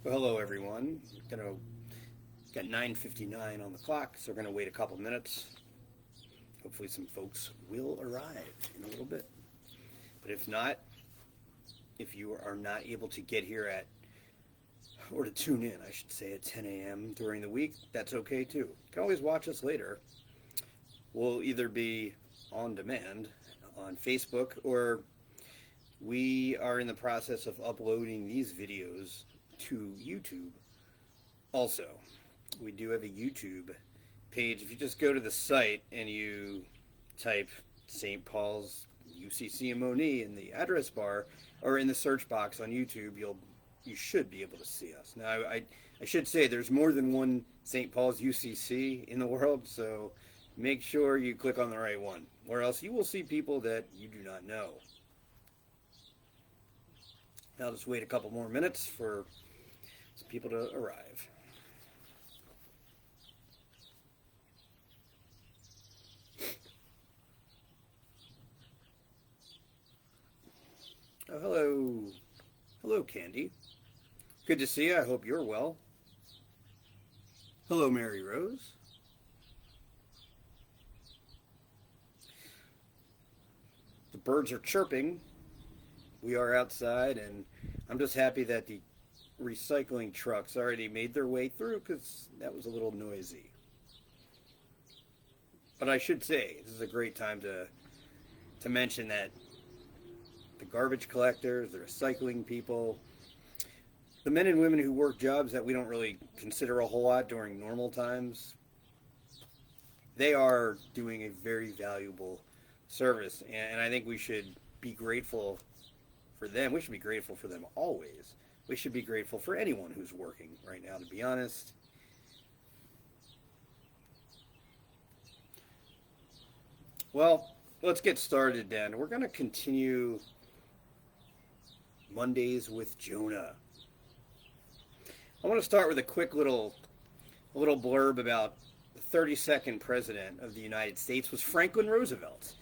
Well, hello everyone. Gonna got 9:59 on the clock, so we're gonna wait a couple minutes. Hopefully, some folks will arrive in a little bit. But if not, if you are not able to get here at or to tune in, I should say, at 10 a.m. during the week, that's okay too. You can always watch us later. We'll either be on demand on Facebook or we are in the process of uploading these videos to YouTube. Also, we do have a YouTube page. If you just go to the site and you type St. Paul's UCC Moni in the address bar or in the search box on YouTube, you should be able to see us. Now, I should say there's more than one St. Paul's UCC in the world, so make sure you click on the right one, or else you will see people that you do not know. I'll just wait a couple more minutes for some people to arrive. Oh, hello. Hello, Candy. Good to see you. I hope you're well. Hello, Mary Rose. The birds are chirping. We are outside, and I'm just happy that the recycling trucks already made their way through because that was a little noisy. But I should say, this is a great time to mention that the garbage collectors, the recycling people, the men and women who work jobs that we don't really consider a whole lot during normal times, they are doing a very valuable service. And I think we should be grateful for them. We should be grateful for them always. We should be grateful for anyone who's working right now, to be honest. Well, let's get started then. We're going to continue Mondays with Jonah. I want to start with a quick little blurb about the 32nd president of the United States was Franklin Roosevelt.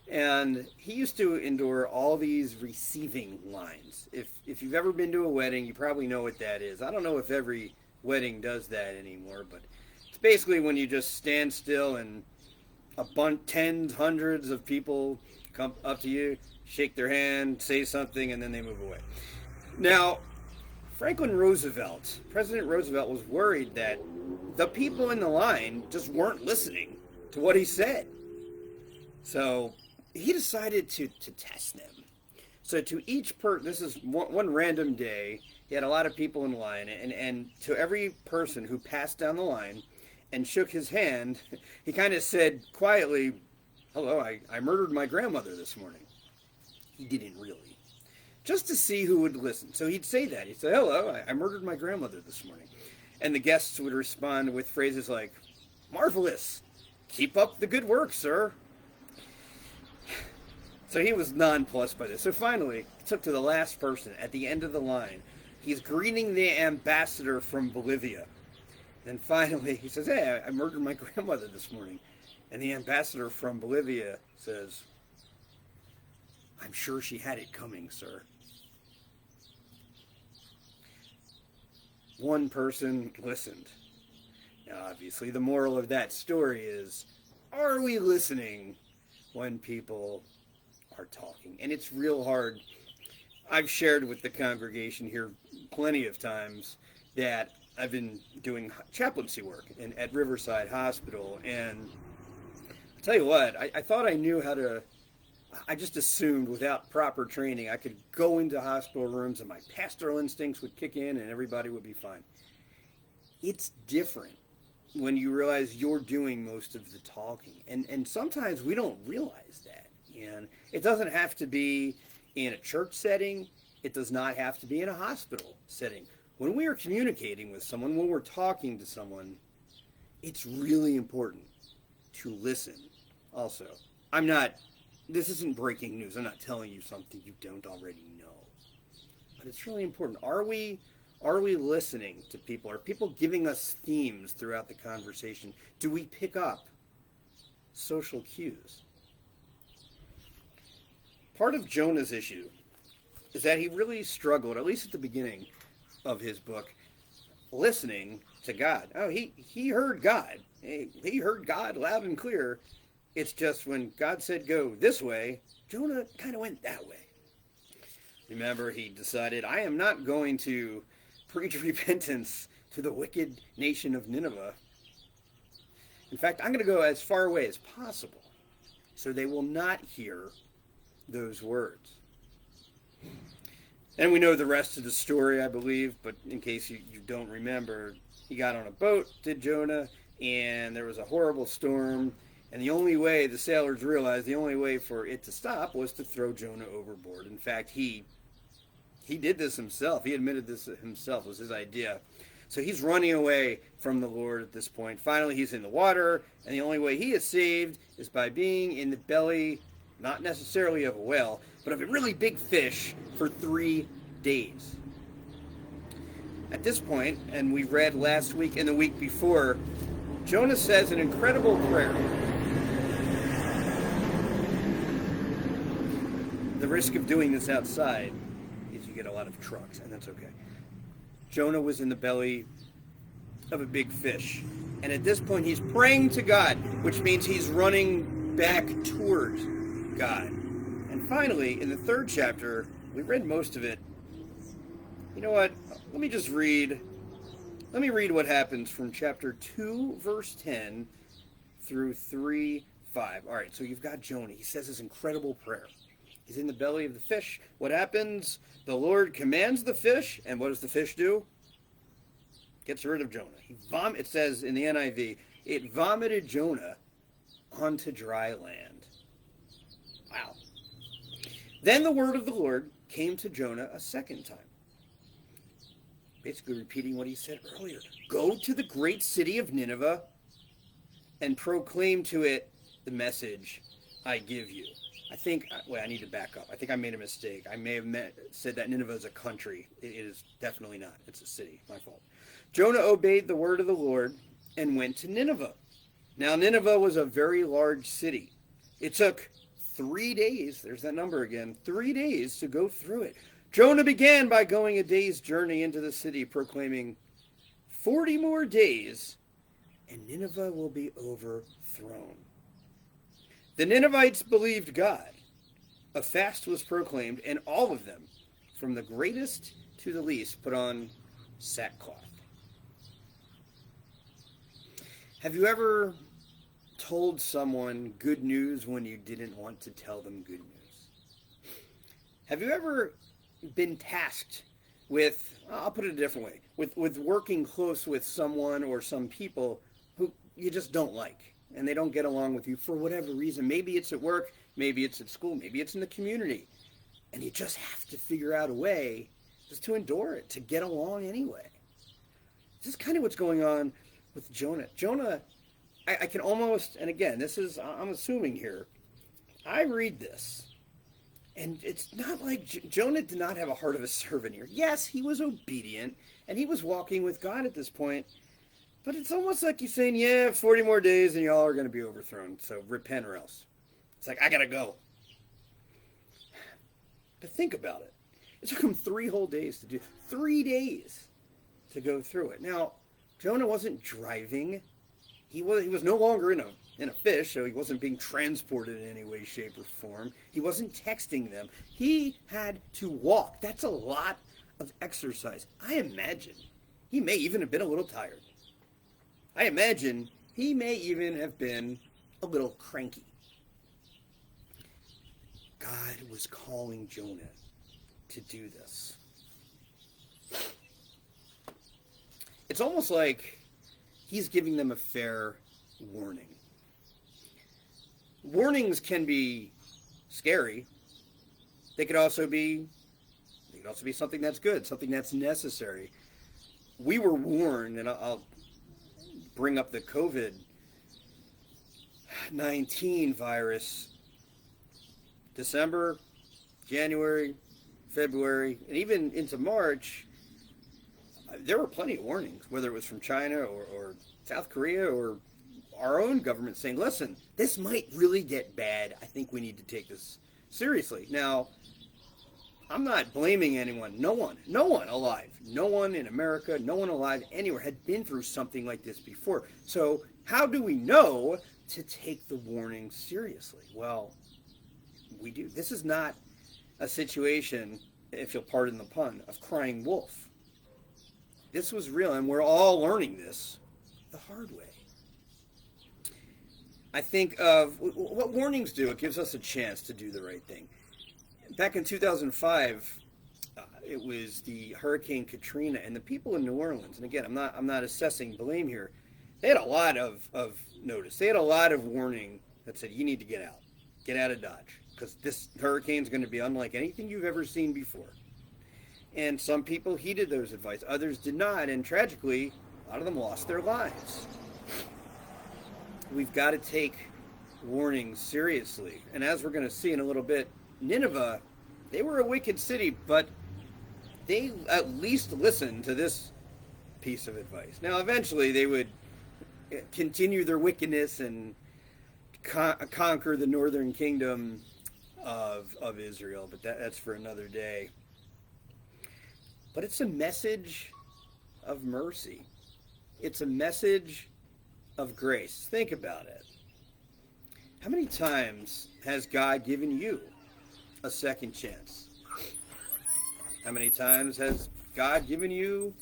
And he used to endure all these receiving lines. If you've ever been to a wedding, you probably know what that is. I don't know if every wedding does that anymore, but it's basically when you just stand still and tens, hundreds of people come up to you, shake their hand, say something, and then they move away. Now, President Roosevelt was worried that the people in the line just weren't listening to what he said. So he decided to test them. So to each this is one random day, he had a lot of people in line, and to every person who passed down the line and shook his hand, he kind of said quietly, "Hello, I murdered my grandmother this morning." He didn't really. Just to see who would listen. So he'd say that. He'd say, "Hello, I murdered my grandmother this morning." And the guests would respond with phrases like, "Marvelous. Keep up the good work, sir." So he was nonplussed by this. So finally, he took to the last person at the end of the line. He's greeting the ambassador from Bolivia. Then finally, he says, "Hey, I murdered my grandmother this morning." And the ambassador from Bolivia says, "I'm sure she had it coming, sir." One person listened. Now, obviously, the moral of that story is, are we listening when people are talking? And it's real hard. I've shared with the congregation here plenty of times that I've been doing chaplaincy work at Riverside Hospital, and I'll tell you what, I thought I knew how to. I just assumed without proper training I could go into hospital rooms and my pastoral instincts would kick in and everybody would be fine. It's different when you realize you're doing most of the talking. And sometimes we don't realize that. And it doesn't have to be in a church setting. It does not have to be in a hospital setting. When we are communicating with someone, when we're talking to someone, it's really important to listen. Also, this isn't breaking news. I'm not telling you something you don't already know. But it's really important. Are we listening to people? Are people giving us themes throughout the conversation? Do we pick up social cues? Part of Jonah's issue is that he really struggled, at least at the beginning of his book, listening to God. Oh, he heard God. He heard God loud and clear. It's just when God said go this way, Jonah kind of went that way. Remember, he decided, I am not going to preach repentance to the wicked nation of Nineveh. In fact, I'm going to go as far away as possible so they will not hear those words. And we know the rest of the story, I believe, but in case you don't remember, he got on a boat, did Jonah, and there was a horrible storm, and the only way, the sailors realized, the only way for it to stop was to throw Jonah overboard. In fact, he did this himself. He admitted this himself. It was his idea. So he's running away from the Lord at this point. Finally, he's in the water, and the only way he is saved is by being in the belly, not necessarily of a whale, but of a really big fish for 3 days. At this point, and we read last week and the week before, Jonah says an incredible prayer. The risk of doing this outside is you get a lot of trucks, and that's okay. Jonah was in the belly of a big fish. And at this point, he's praying to God, which means he's running back towards God. And finally, in the 3rd chapter, we read most of it. You know what? Let me read what happens from chapter 2, verse 10 through 3, 5. All right, so you've got Jonah. He says this incredible prayer. He's in the belly of the fish. What happens? The Lord commands the fish, and what does the fish do? Gets rid of Jonah. It says in the NIV, it vomited Jonah onto dry land. Wow. Then the word of the Lord came to Jonah a second time. Basically repeating what he said earlier. Go to the great city of Nineveh and proclaim to it the message I give you. I need to back up. I think I made a mistake. I may have said that Nineveh is a country. It is definitely not. It's a city. My fault. Jonah obeyed the word of the Lord and went to Nineveh. Now, Nineveh was a very large city. It took 3 days, there's that number again, 3 days to go through it. Jonah began by going a day's journey into the city, proclaiming, 40 more days, and Nineveh will be overthrown. The Ninevites believed God. A fast was proclaimed, and all of them, from the greatest to the least, put on sackcloth. Have you ever told someone good news when you didn't want to tell them good news? Have you ever been tasked with, I'll put it a different way, with working close with someone or some people who you just don't like, and they don't get along with you for whatever reason? Maybe it's at work, maybe it's at school, maybe it's in the community, and you just have to figure out a way just to endure it, to get along anyway. This is kind of what's going on with Jonah. Jonah, I can almost, and again, I'm assuming here, I read this, and it's not like Jonah did not have a heart of a servant here. Yes, he was obedient, and he was walking with God at this point, but it's almost like he's saying, yeah, 40 more days and y'all are going to be overthrown, so repent or else. It's like, I got to go. But think about it. It took him 3 whole days to do, 3 days to go through it. Now, Jonah wasn't driving. He was no longer in a fish, so he wasn't being transported in any way, shape, or form. He wasn't texting them. He had to walk. That's a lot of exercise. I imagine he may even have been a little tired. I imagine he may even have been a little cranky. God was calling Jonah to do this. It's almost like he's giving them a fair warning. Warnings can be scary. They could also be something that's good, something that's necessary. We were warned, and I'll bring up the COVID-19 virus. December, January, February, and even into March, there were plenty of warnings, whether it was from China or South Korea or our own government saying, listen, this might really get bad. I think we need to take this seriously. Now, I'm not blaming anyone. No one alive, no one in America, no one alive anywhere had been through something like this before. So how do we know to take the warning seriously? Well, we do. This is not a situation, if you'll pardon the pun, of crying wolf. This was real, and we're all learning this the hard way. I think of what warnings do. It gives us a chance to do the right thing. Back in 2005, it was the Hurricane Katrina, and the people in New Orleans, and again, I'm not assessing blame here, they had a lot of notice. They had a lot of warning that said, you need to get out of Dodge, because this hurricane is going to be unlike anything you've ever seen before. And some people heeded those advice, others did not, and tragically, a lot of them lost their lives. We've got to take warnings seriously, and as we're going to see in a little bit, Nineveh, they were a wicked city, but they at least listened to this piece of advice. Now, eventually, they would continue their wickedness and conquer the northern kingdom of Israel, but that's for another day. But it's a message of mercy. It's a message of grace. Think about it. How many times has God given you a second chance? How many times has God given you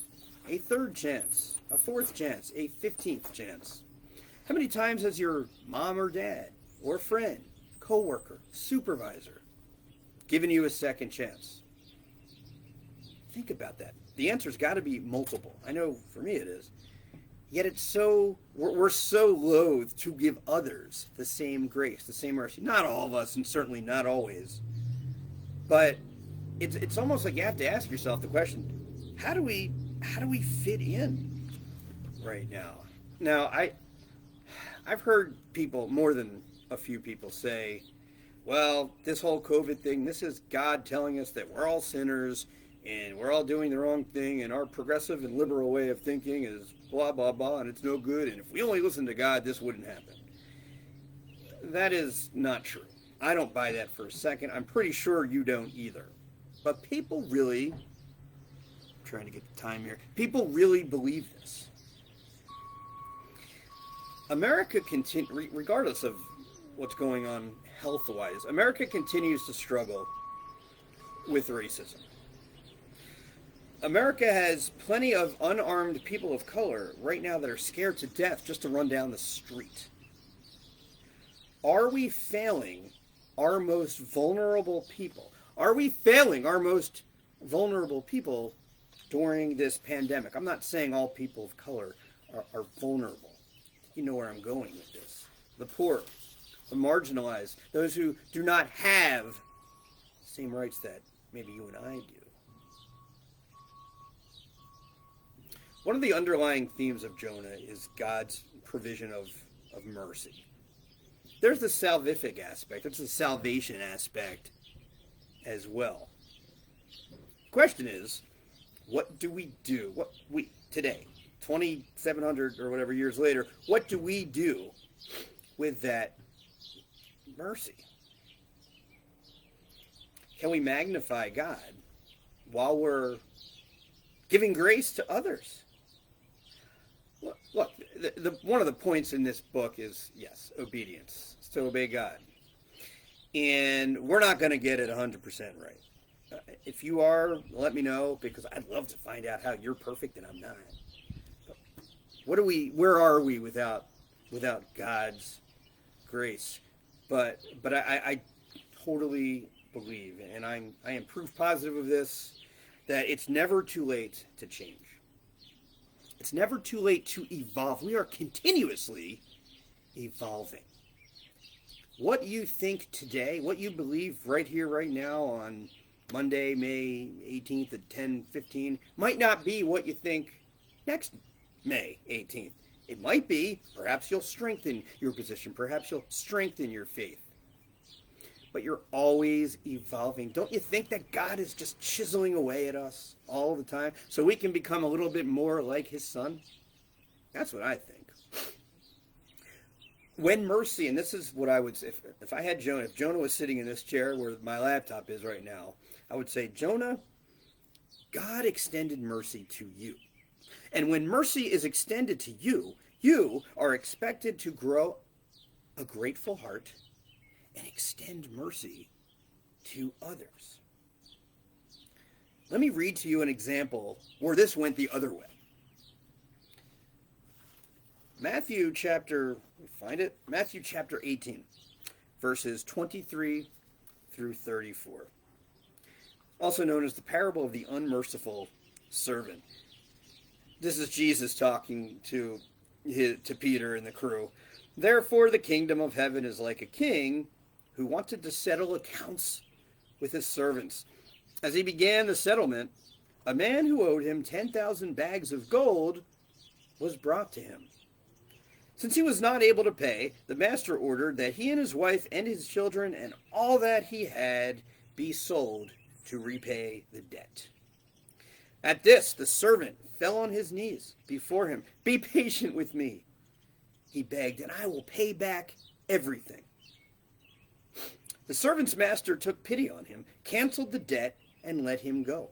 a third chance, a fourth chance, a 15th chance? How many times has your mom or dad or friend, coworker, supervisor given you a second chance? Think about that. The answer's got to be multiple. I know for me it is. Yet we're so loath to give others the same grace, the same mercy. Not all of us, and certainly not always. But it's almost like you have to ask yourself the question, how do we fit in right now? Now, I've heard people, more than a few people, say, well, this whole COVID thing, this is God telling us that we're all sinners and we're all doing the wrong thing, and our progressive and liberal way of thinking is blah, blah, blah, and it's no good, and if we only listened to God, this wouldn't happen. That is not true. I don't buy that for a second. I'm pretty sure you don't either. But people really, I'm trying to get the time here, people really believe this. America, regardless of what's going on health-wise, America continues to struggle with racism. America has plenty of unarmed people of color right now that are scared to death just to run down the street. Are we failing our most vulnerable people? Are we failing our most vulnerable people during this pandemic? I'm not saying all people of color are vulnerable. You know where I'm going with this. The poor, the marginalized, those who do not have the same rights that maybe you and I do. One of the underlying themes of Jonah is God's provision of mercy. There's the salvific aspect. There's the salvation aspect as well. Question is, what do we do? What we today, 2,700 or whatever years later, what do we do with that mercy? Can we magnify God while we're giving grace to others? Look, one of the points in this book is, yes, obedience. It's to obey God. And we're not going to get it 100% right. If you are, let me know, because I'd love to find out how you're perfect and I'm not. But where are we without God's grace? But I totally believe, and I am proof positive of this, that it's never too late to change. It's never too late to evolve. We are continuously evolving. What you think today, what you believe right here, right now on Monday, May 18th at 10:15, might not be what you think next May 18th. It might be. Perhaps you'll strengthen your position. Perhaps you'll strengthen your faith. But you're always evolving. Don't you think that God is just chiseling away at us all the time so we can become a little bit more like his son? That's what I think. When mercy, and this is what I would say, if I had Jonah, if Jonah was sitting in this chair where my laptop is right now, I would say, Jonah, God extended mercy to you. And when mercy is extended to you, you are expected to grow a grateful heart and extend mercy to others. Let me read to you an example where this went the other way. Matthew chapter 18, verses 23 through 34. Also known as the parable of the unmerciful servant. This is Jesus talking to Peter and the crew. Therefore, the kingdom of heaven is like a king who wanted to settle accounts with his servants. As he began the settlement, a man who owed him 10,000 bags of gold was brought to him. Since he was not able to pay, the master ordered that he and his wife and his children and all that he had be sold to repay the debt. At this, the servant fell on his knees before him. Be patient with me, he begged, and I will pay back everything. The servant's master took pity on him, canceled the debt, and let him go.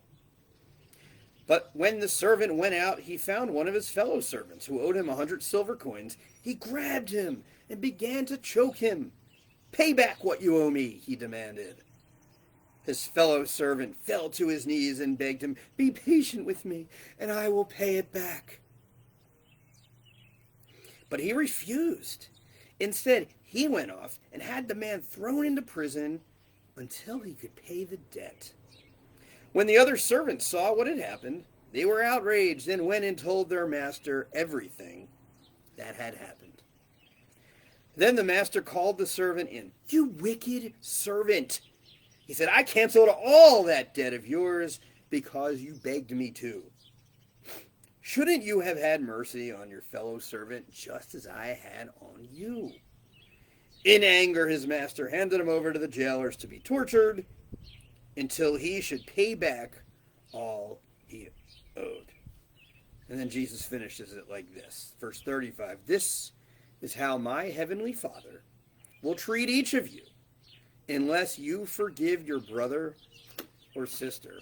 But when the servant went out, he found one of his fellow servants who owed him 100 silver coins. He grabbed him and began to choke him. Pay back what you owe me, he demanded. His fellow servant fell to his knees and begged him, be patient with me, and I will pay it back. But he refused. Instead, he went off and had the man thrown into prison until he could pay the debt. When the other servants saw what had happened, they were outraged and went and told their master everything that had happened. Then the master called the servant in. You wicked servant, he said, I canceled all that debt of yours because you begged me to. Shouldn't you have had mercy on your fellow servant just as I had on you? In anger, his master handed him over to the jailers to be tortured until he should pay back all he owed. And then Jesus finishes it like this. Verse 35, this is how my heavenly Father will treat each of you unless you forgive your brother or sister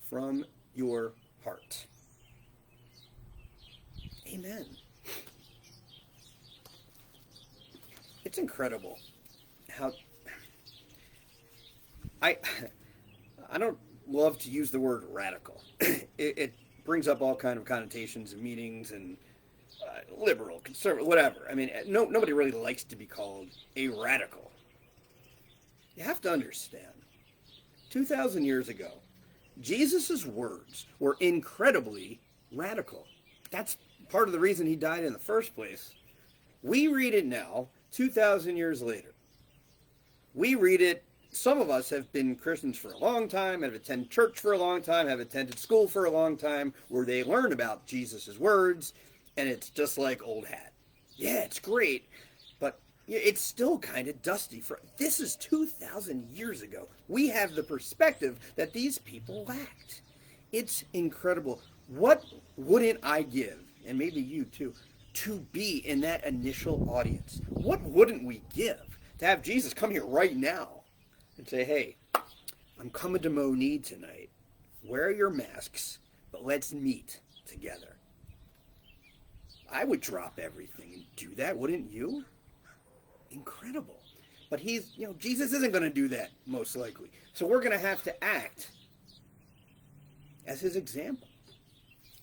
from your heart. Amen. It's incredible how I don't love to use the word radical. It brings up all kind of connotations and meanings and liberal, conservative, whatever. I mean, nobody really likes to be called a radical. You have to understand, 2,000 years ago, Jesus' words were incredibly radical. That's part of the reason he died in the first place. We read it now, 2,000 years later. We read it. Some of us have been Christians for a long time, have attended church for a long time, have attended school for a long time, where they learn about Jesus' words, and it's just like old hat. Yeah, it's great, but it's still kind of dusty. This is 2,000 years ago. We have the perspective that these people lacked. It's incredible. What wouldn't I give, and maybe you too, to be in that initial audience? What wouldn't we give to have Jesus come here right now and say, hey, I'm coming to Monee tonight. Wear your masks, but let's meet together. I would drop everything and do that, wouldn't you? Incredible. But Jesus isn't going to do that, most likely. So we're going to have to act as his example.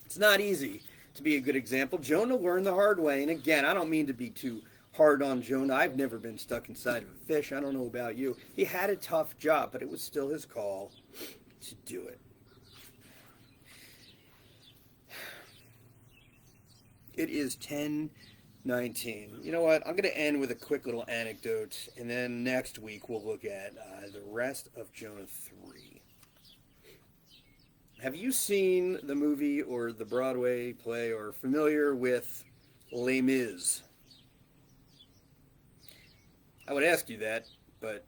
It's not easy to be a good example. Jonah learned the hard way. And again, I don't mean to be too hard on Jonah. I've never been stuck inside of a fish. I don't know about you. He had a tough job, but it was still his call to do it. It is 10:19. You know what? I'm going to end with a quick little anecdote, and then next week we'll look at the rest of Jonah 3. Have you seen the movie or the Broadway play or familiar with Les Mis? I would ask you that, but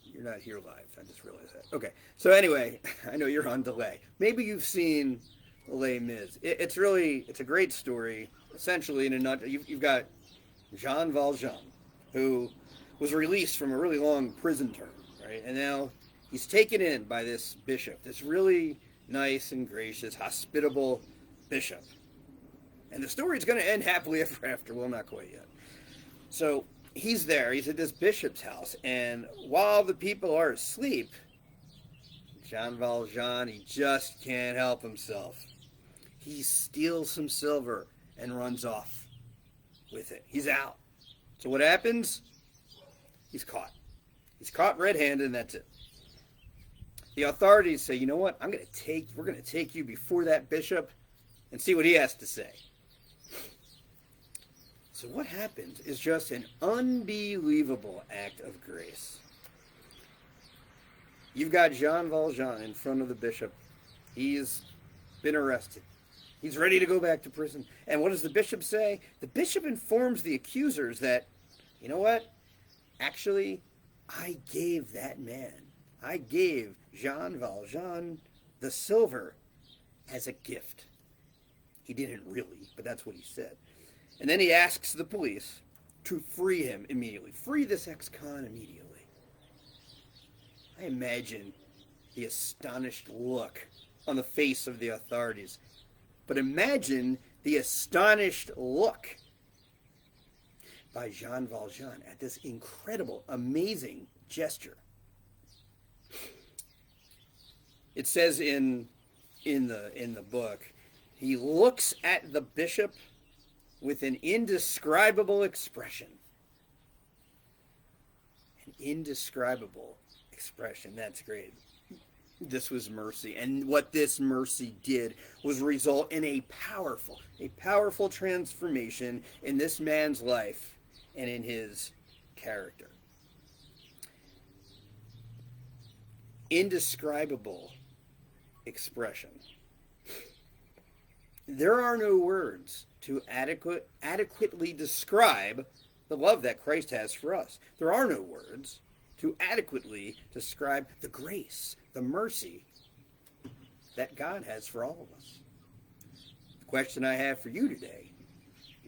you're not here live. I just realized that. Okay. So anyway, I know you're on delay. Maybe you've seen Les Mis. It's a great story. Essentially, in a nutshell, you've got Jean Valjean, who was released from a really long prison term, right? And now He's taken in by this bishop, this really nice and gracious, hospitable bishop. And the story's going to end happily ever after. Well, not quite yet. So he's there. He's at this bishop's house. And while the people are asleep, Jean Valjean, he just can't help himself. He steals some silver and runs off with it. He's out. So what happens? He's caught. He's caught red-handed, and that's it. The authorities say, you know what? We're going to take you before that bishop and see what he has to say. So what happens is just an unbelievable act of grace. You've got Jean Valjean in front of the bishop. He's been arrested. He's ready to go back to prison. And what does the bishop say? The bishop informs the accusers that, you know what? Actually, I gave that man, I gave Jean Valjean the silver as a gift. He didn't really, but that's what he said. And then he asks the police to free him immediately. Free this ex-con immediately. I imagine the astonished look on the face of the authorities. But imagine the astonished look by Jean Valjean at this incredible, amazing gesture. It says in the book, he looks at the bishop with an indescribable expression. An indescribable expression. That's great. This was mercy. And what this mercy did was result in a powerful transformation in this man's life and in his character. Indescribable expression. There are no words to adequately describe the love that Christ has for us. There are no words to adequately describe the grace, the mercy that God has for all of us. The question I have for you today,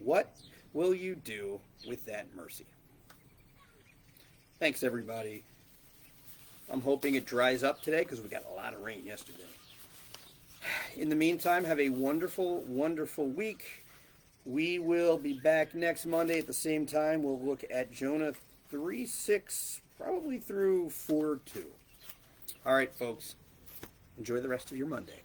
what will you do with that mercy? Thanks, everybody. I'm hoping it dries up today because we got a lot of rain yesterday. In the meantime, have a wonderful, wonderful week. We will be back next Monday at the same time. We'll look at Jonah 3:6, probably through 4:2. All right, folks. Enjoy the rest of your Monday.